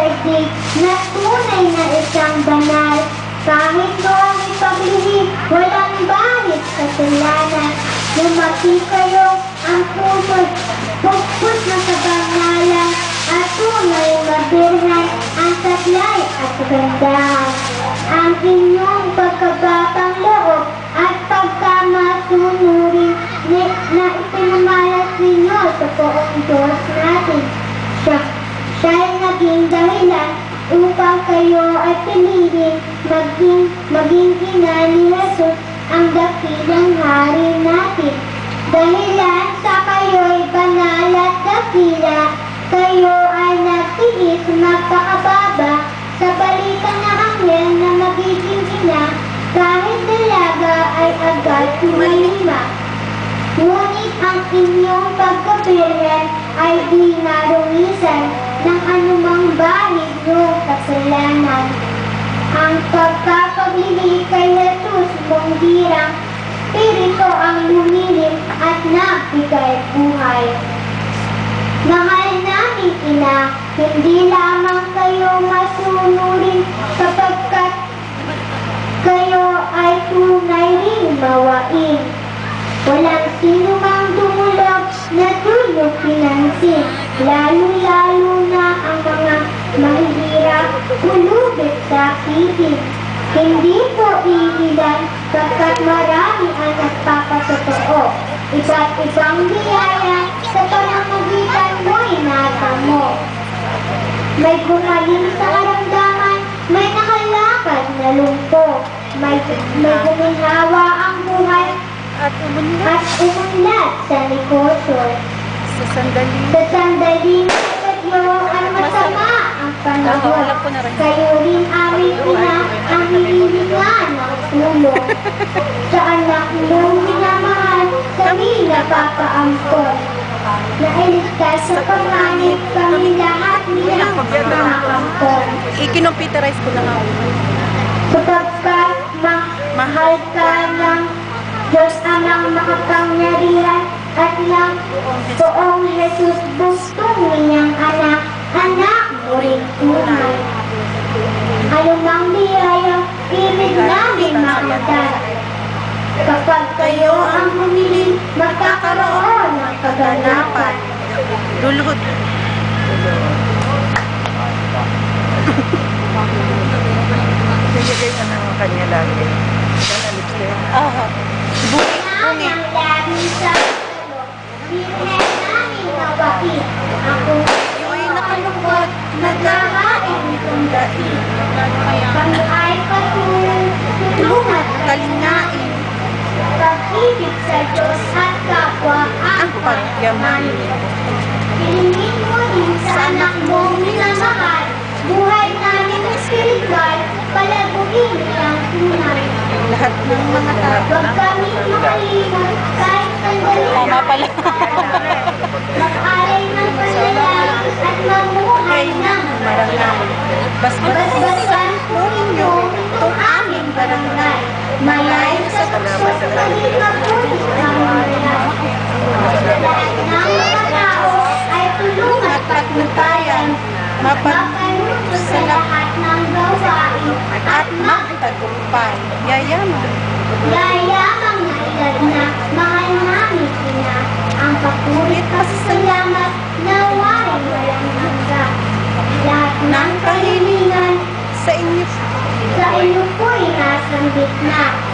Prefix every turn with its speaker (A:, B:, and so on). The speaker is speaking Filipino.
A: daigdig na tunay na isang banal. Kahit noong ipaglihim, walang bahid kasalanan. Lumaki kayo ang punod, pugpos na kabanalan, at tunay mabirhan ang taglay at kagandahan. Ang inyong pagkabatang loob at pagkamasunurin na ipinamalas ninyo sa poong Diyos natin. Siya'y naging dahilan upang kayo ay piliin maging ina ni Jesus, ang dakilang hari natin. Dahilan sa kayo'y banal at dakila, kayo ay nagtiis magpakababa sa balita na anghel na magiging ina, kahit dalaga ay agad tumalima. Ngunit ang inyong pagkabirhen ay di narungisan ng anumang bahid ng kasalanan. Ang pagkapaglili kay Jesus mong dirang Espiritu ang lumilip at nagbigay buhay. Mahal naming ina, hindi lamang kayo masunurin sapagkat kayo ay tunay ring mawain. Walang sino mang dumulog na tulog pinansin, lalo-lalo na ang mga mahihirap, ulubit sa kitin. Hindi po iilan kapag marami ang nagpapatotoo. Iba't ibang biyaya sa pamamagitan mo'y natamo. May gumaling sa karamdaman, may nakalakad na lumpo, may guminhawa ang buhay at umunlad sa negosyo. Sa sandaling bagyo ang masama ang panahon. Kayo rin aming ina ang hinihingan ng tulong. Sa anak mong minamahal, kami napapaampon. Nailigtas sa panganib, kami lahat nilang nakakampon.
B: Ikinomputerize ko na nga.
A: Sapagkat mahal ka ng Diyos amang makapangyarihan at ng poong Jesus bustong niyang anak mo rin tunay. Anumang biyayang ibig namin makamtan. Kapag kayo ang humiling, magkakaroon ng kaganapan.
B: Luluhod.
C: Kaya na ang kanya lagi. Yan, lipstick.
B: Aha. Bungi.
A: Ang labing sa ulo, birhen namin nawaki. Ako ay nakalungkot, naghahain nitong dating. Kami ay patulungan at
B: Kalingain.
A: pag-ibig sa Diyos at kapwa ang
B: Pagyamanin.
A: Hilingin mo rin sa anak mong minamahal, buhay namin espiritual, palaguin niyang tunay.
B: Lahat ng mga tao.
A: Huwag kami makalimot kahit sandali.
B: Tama pala.
A: Mag-alay ng panalangin at mamuhay ng
B: Marangal.
A: basbasan po ninyo itong aming barangay. Malayo sa tukso sa pagkakapulis ng mga lahat ng mga tao ay tulungan at patnutayan. Mapanuto sa lahat ng gawain
B: At magtagumpay. Yayaman.
A: yayamang na edad na mahal namin ina. Ang papurit pasasalamat na waring walang hanggan. Lahat ng kahilingan
B: Sa inyo.
A: sa iyo po'y nasambit na.